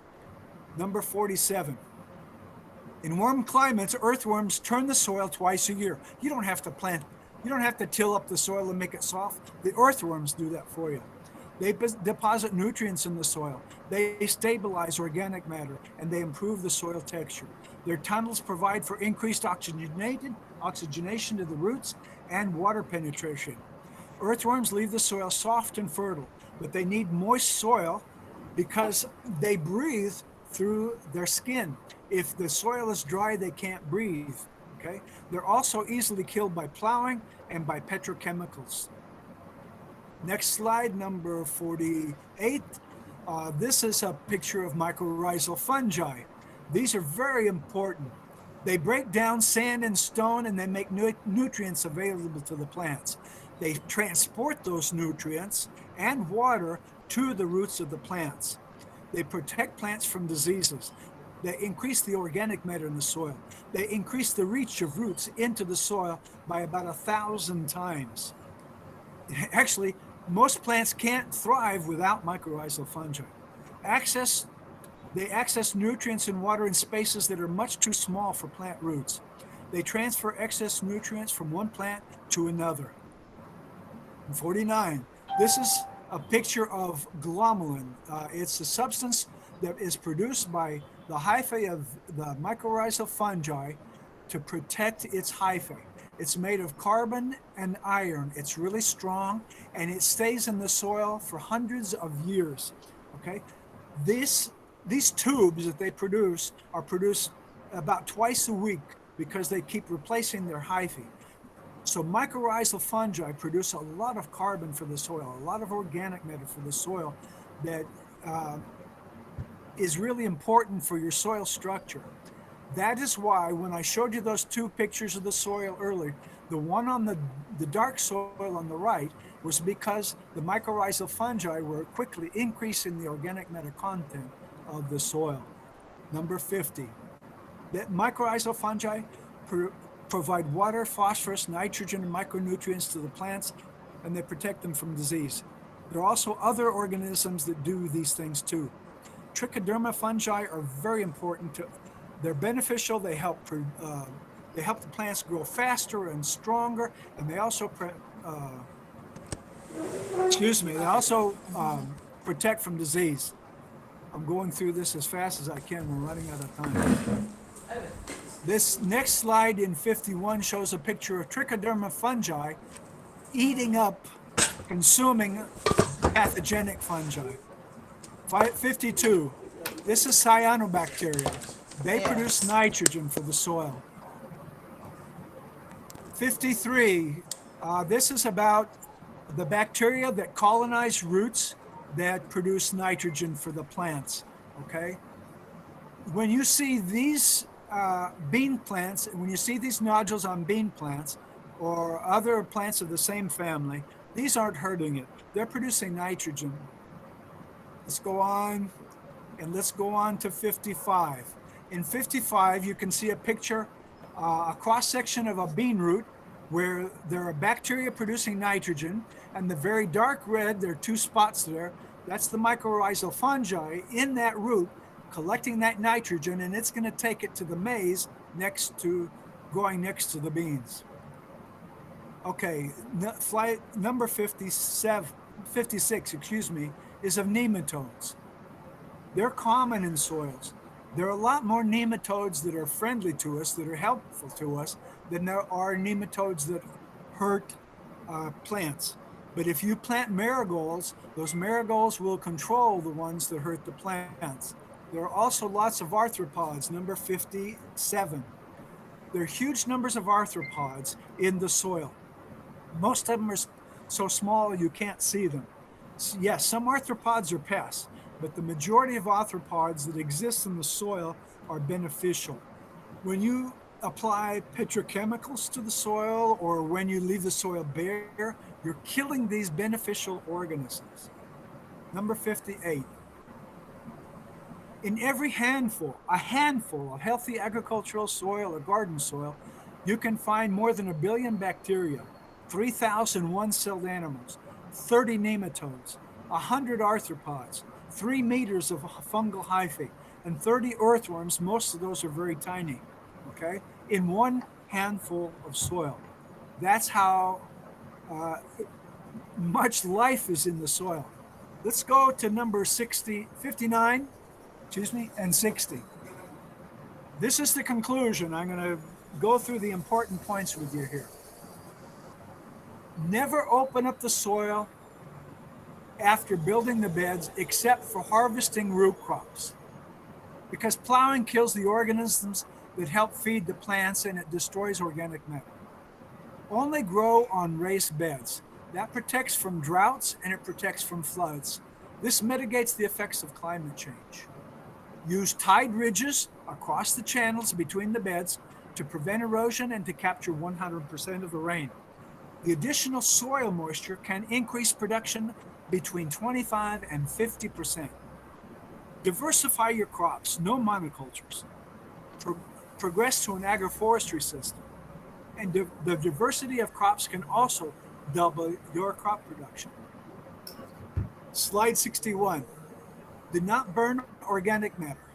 Number 47. In warm climates, earthworms turn the soil twice a year. You don't have to plant, you don't have to till up the soil and make it soft. The earthworms do that for you. They deposit nutrients in the soil. They stabilize organic matter and they improve the soil texture. Their tunnels provide for increased oxygenation to the roots and water penetration. Earthworms leave the soil soft and fertile, but they need moist soil because they breathe through their skin. If the soil is dry, they can't breathe, okay? They're also easily killed by plowing and by petrochemicals. Next slide, number 48. This is a picture of mycorrhizal fungi. These are very important. They break down sand and stone and they make nutrients available to the plants. They transport those nutrients and water to the roots of the plants. They protect plants from diseases. They increase the organic matter in the soil. They increase the reach of roots into the soil by about 1,000 times. Actually, most plants can't thrive without mycorrhizal fungi. They access nutrients and water in spaces that are much too small for plant roots. They transfer excess nutrients from one plant to another. 49. This is a picture of glomalin. It's a substance that is produced by the hyphae of the mycorrhizal fungi to protect its hyphae. It's made of carbon and iron. It's really strong and it stays in the soil for hundreds of years. Okay, these tubes that they produce are produced about twice a week because they keep replacing their hyphae. So mycorrhizal fungi produce a lot of carbon for the soil, a lot of organic matter for the soil that is really important for your soil structure. That is why when I showed you those two pictures of the soil earlier, the one on the dark soil on the right was because the mycorrhizal fungi were quickly increasing the organic matter content of the soil. Number 50. That mycorrhizal fungi provide water, phosphorus, nitrogen, and micronutrients to the plants and they protect them from disease. There are also other organisms that do these things too. Trichoderma fungi are very important. They're beneficial. They help the plants grow faster and stronger, and they also they also protect from disease. I'm going through this as fast as I can. We're running out of time. This next slide in 51 shows a picture of trichoderma fungi eating up, consuming pathogenic fungi. 52, this is cyanobacteria. They produce nitrogen for the soil. 53, this is about the bacteria that colonize roots that produce nitrogen for the plants, okay? When you see these bean plants, when you see these nodules on bean plants or other plants of the same family, these aren't hurting it. They're producing nitrogen. Let's go on, and let's go on to 55. In 55, you can see a picture, a cross-section of a bean root where there are bacteria producing nitrogen, and the very dark red, there are two spots there, that's the mycorrhizal fungi in that root collecting that nitrogen, and it's going to take it to the maize growing next to the beans. Okay, flight number 56, is of nematodes. They're common in soils. There are a lot more nematodes that are friendly to us, that are helpful to us, than there are nematodes that hurt plants. But if you plant marigolds, those marigolds will control the ones that hurt the plants. There are also lots of arthropods, number 57. There are huge numbers of arthropods in the soil. Most of them are so small you can't see them. Yes, some arthropods are pests, but the majority of arthropods that exist in the soil are beneficial. When you apply petrochemicals to the soil or when you leave the soil bare, you're killing these beneficial organisms. Number 58. In every handful of healthy agricultural soil or garden soil, you can find more than 1 billion bacteria, 3,000 one-celled animals, 30 nematodes, 100 arthropods, 3 meters of fungal hyphae, and 30 earthworms. Most of those are very tiny, okay, in one handful of soil. That's how much life is in the soil. Let's go to number 59, and 60. This is the conclusion. I'm going to go through the important points with you here. Never open up the soil after building the beds except for harvesting root crops, because plowing kills the organisms that help feed the plants and it destroys organic matter. Only grow on raised beds. That protects from droughts and it protects from floods. This mitigates the effects of climate change. Use tide ridges across the channels between the beds to prevent erosion and to capture 100% of the rain. The additional soil moisture can increase production between 25 and 50%. Diversify your crops, no monocultures. Progress to an agroforestry system. And the diversity of crops can also double your crop production. Slide 61. Do not burn organic matter,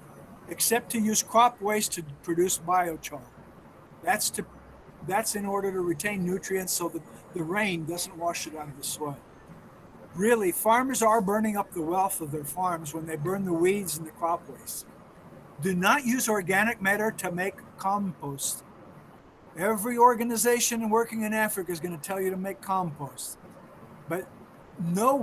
except to use crop waste to produce biochar. That's in order to retain nutrients so that the rain doesn't wash it out of the soil. Really, farmers are burning up the wealth of their farms when they burn the weeds and the crop waste. Do not use organic matter to make compost. Every organization working in Africa is going to tell you to make compost. But no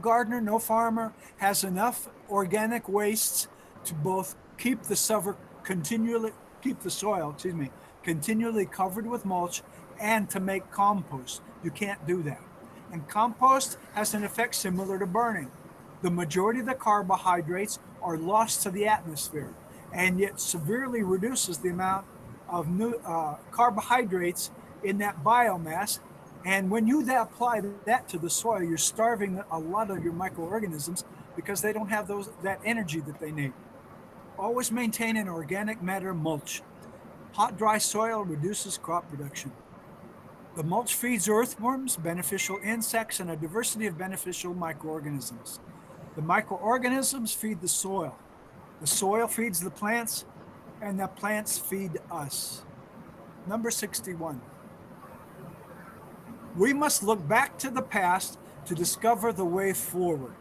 gardener, no farmer has enough organic wastes to both keep the soil continually covered with mulch and to make compost. You can't do that. And compost has an effect similar to burning. The majority of the carbohydrates are lost to the atmosphere, and yet severely reduces the amount of carbohydrates in that biomass. And when you apply that to the soil, you're starving a lot of your microorganisms because they don't have that energy that they need. Always maintain an organic matter mulch. Hot, dry soil reduces crop production. The mulch feeds earthworms, beneficial insects, and a diversity of beneficial microorganisms. The microorganisms feed the soil. The soil feeds the plants, and the plants feed us. Number 61. We must look back to the past to discover the way forward.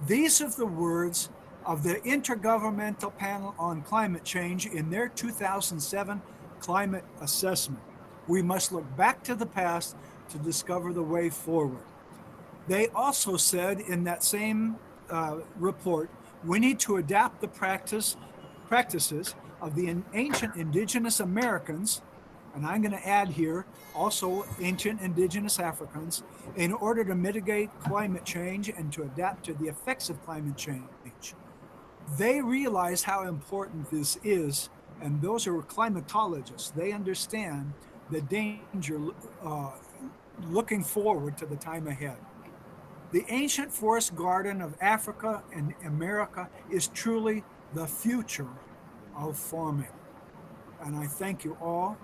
These are the words of the Intergovernmental Panel on Climate Change in their 2007 climate assessment. We must look back to the past to discover the way forward. They also said in that same report, we need to adapt the practices of the ancient indigenous Americans, and I'm going to add here also ancient indigenous Africans, in order to mitigate climate change and to adapt to the effects of climate change. They realize how important this is, and those are climatologists. They understand the danger looking forward to the time ahead. The ancient forest garden of Africa and America is truly the future of farming. And I thank you all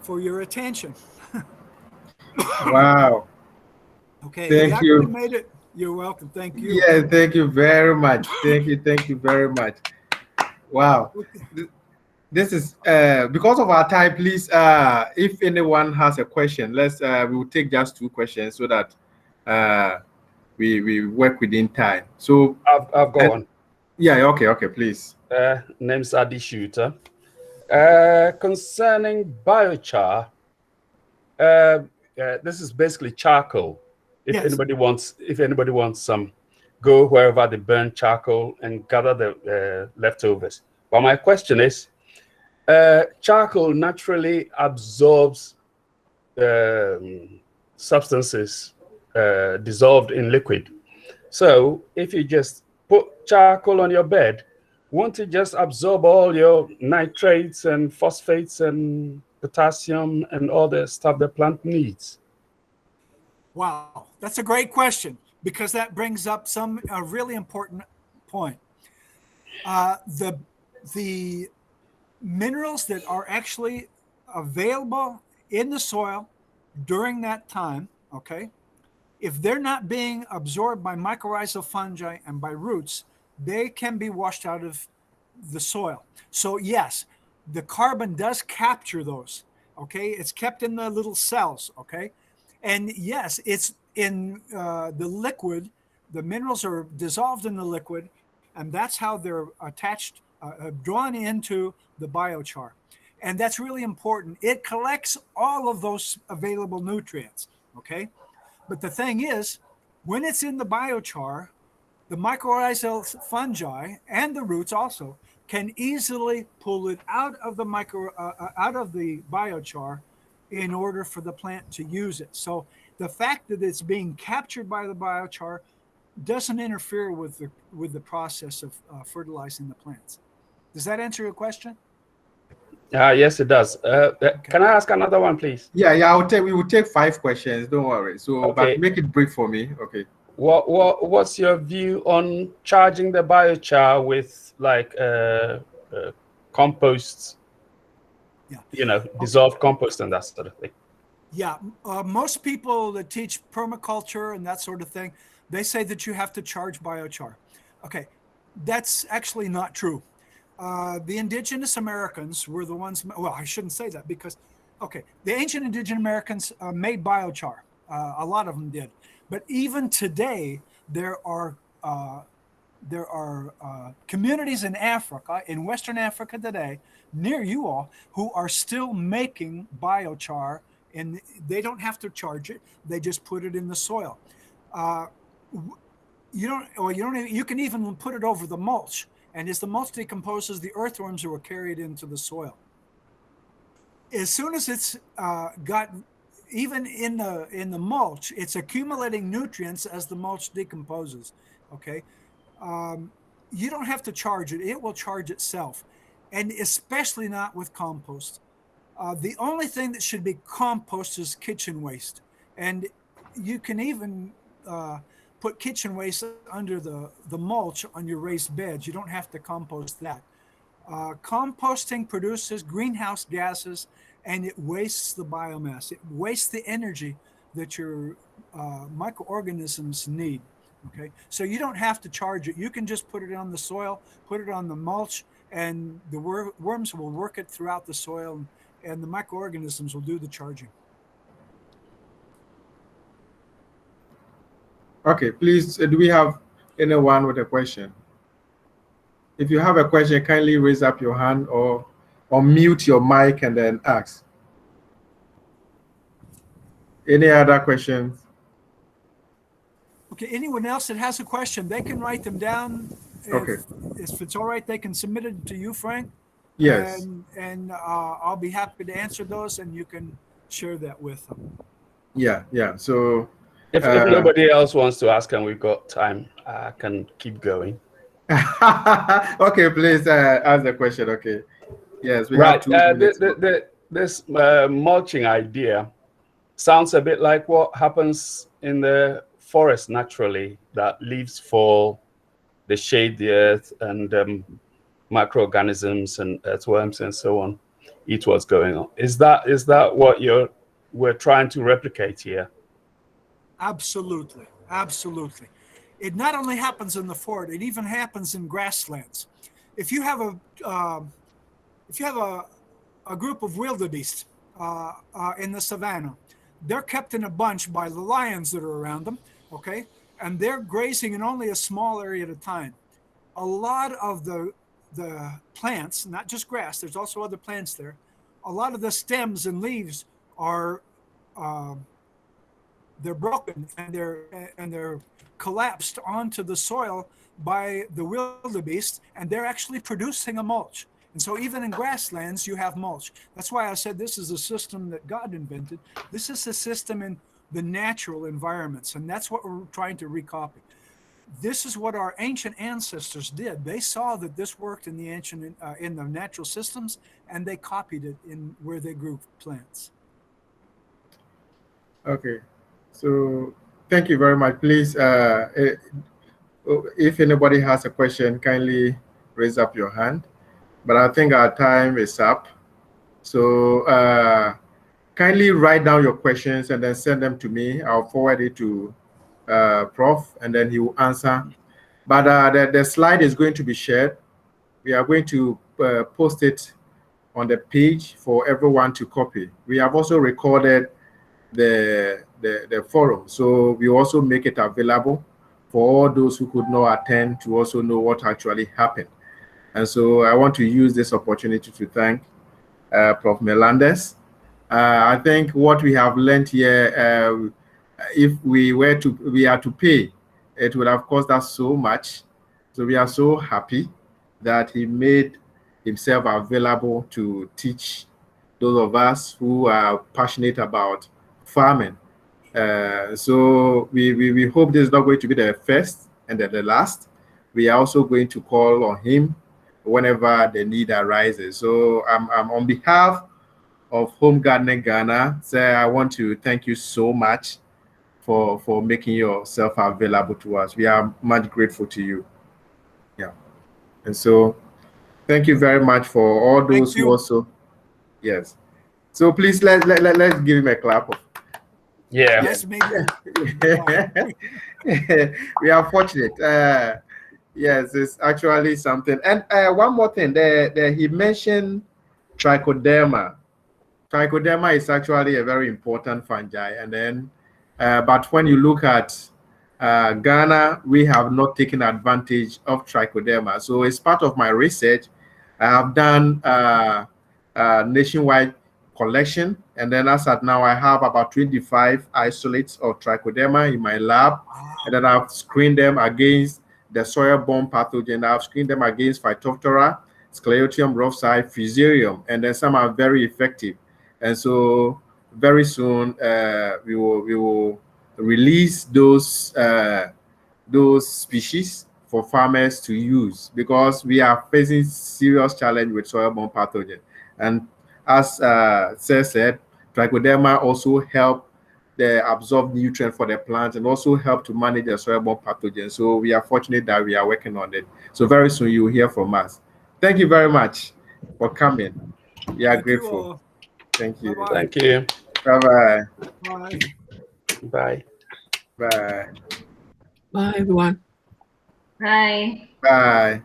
for your attention. Wow. Okay, we Thank actually you. made it. You're welcome. Thank you. Yeah, thank you very much. Thank you very much. Wow. Okay. Th- This is because of our time, please, if anyone has a question, we will take just two questions so that uh we work within time. So I've got uh, one. yeah, okay, please. Name's Adi Shooter. Concerning biochar, this is basically charcoal. Yes. If anybody wants some, go wherever they burn charcoal and gather the leftovers. But my question is, charcoal naturally absorbs substances dissolved in liquid. So if you just put charcoal on your bed, won't it just absorb all your nitrates and phosphates and potassium and all the stuff the plant needs? Wow, that's a great question because that brings up some a really important point. The minerals that are actually available in the soil during that time, okay, if they're not being absorbed by mycorrhizal fungi and by roots, they can be washed out of the soil. So yes, the carbon does capture those. Okay, it's kept in the little cells. Okay, and yes, it's in the liquid. The minerals are dissolved in the liquid, and that's how they're attached, drawn into the biochar. And that's really important. It collects all of those available nutrients. Okay, but the thing is, when it's in the biochar, the mycorrhizal fungi and the roots also can easily pull it out of the biochar in order for the plant to use it. So the fact that it's being captured by the biochar doesn't interfere with the process of fertilizing the plants. Does that answer your question? Yes, it does. Okay. Can I ask another one, please? Yeah, we will take five questions. Don't worry. So, but Okay. make it brief for me. Okay. What's your view on charging the biochar with like compost, Yeah. Okay. dissolved compost and that sort of thing? Yeah, most people that teach permaculture and that sort of thing, they say that you have to charge biochar. Okay, that's actually not true. The indigenous Americans were the ones, well, I shouldn't say that because, okay, the ancient indigenous Americans made biochar. A lot of them did. But even today, there are communities in Africa, in Western Africa today, near you all, who are still making biochar, and they don't have to charge it; they just put it in the soil. Uh, you can even put it over the mulch, and as the mulch decomposes, the earthworms are carried into the soil. As soon as it's got even in the mulch, it's accumulating nutrients as the mulch decomposes. Okay, um, you don't have to charge it; it will charge itself, and especially not with compost. The only thing that should be compost is kitchen waste, and you can even put kitchen waste under the mulch on your raised beds. You don't have to compost that. Composting produces greenhouse gases and it wastes the biomass. It wastes the energy that your microorganisms need. Okay, so you don't have to charge it. You can just put it on the soil, put it on the mulch, and the worms will work it throughout the soil, and the microorganisms will do the charging. Okay, please, do we have anyone with a question? If you have a question, kindly raise up your hand or mute your mic and then ask. Any other questions? Okay, anyone else that has a question, they can write them down. Okay. If it's all right, they can submit it to you, Frank. Yes. And I'll be happy to answer those, and you can share that with them. Yeah, yeah. So if nobody else wants to ask and we've got time, I can keep going. okay, please ask the question. Okay. Yes, we Right. have 2 minutes. This mulching idea sounds a bit like what happens in the forest naturally, that leaves fall, they shade the earth, and microorganisms and earthworms and so on eat what's going on. Is that what we're trying to replicate here? Absolutely, absolutely. It not only happens in the forest; it even happens in grasslands. If you have a group of wildebeest in the savannah, they're kept in a bunch by the lions that are around them. Okay, and they're grazing in only a small area at a time. A lot of the plants, not just grass, there's also other plants there. A lot of the stems and leaves are they're broken and they're collapsed onto the soil by the wildebeest, and they're actually producing a mulch. And so even in grasslands, you have mulch. That's why I said this is a system that God invented. This is a system in the natural environments, and that's what we're trying to recopy. This is what our ancient ancestors did. They saw that this worked in the in the natural systems, and they copied it in where they grew plants. Okay, so thank you very much. Please, if anybody has a question, kindly raise up your hand. But I think our time is up. So kindly write down your questions and then send them to me. I'll forward it to Prof, and then he will answer. But the slide is going to be shared. We are going to post it on the page for everyone to copy. We have also recorded the forum, so we also make it available for all those who could not attend to also know what actually happened. And so I want to use this opportunity to thank Prof. Landers. I think what we have learned here, if we are to pay, it would have cost us so much. So we are so happy that he made himself available to teach those of us who are passionate about farming. So we hope this is not going to be the first and then the last. We are also going to call on him whenever the need arises. So I'm on behalf of Home Gardening Ghana, say I want to thank you so much for making yourself available to us. We are much grateful to you. Yeah. And so thank you very much for all those who also, yes. So please let's give him a clap. Yeah. Yes, maybe. We are fortunate. Yes, it's actually something. And one more thing, there he mentioned trichoderma. Trichoderma is actually a very important fungi. And then, but when you look at Ghana, we have not taken advantage of trichoderma. So it's part of my research. I have done nationwide collection, and then as at now I have about 25 isolates of trichoderma in my lab, and then I've screened them against the soil-borne pathogen. I've screened them against Phytophthora, Sclerotium roughside, Fusarium, and then some are very effective. And so very soon we will release those species for farmers to use, because we are facing serious challenge with soil-borne pathogen. And as Sir said, trichoderma also help the absorb nutrient for the plant and also help to manage the soil-borne pathogen. So we are fortunate that we are working on it. So very soon you will hear from us. Thank you very much for coming. We are Thank you grateful. all. Thank you. Bye-bye. Thank you. Bye-bye. Bye. Bye. Bye. Bye, everyone. Bye. Bye.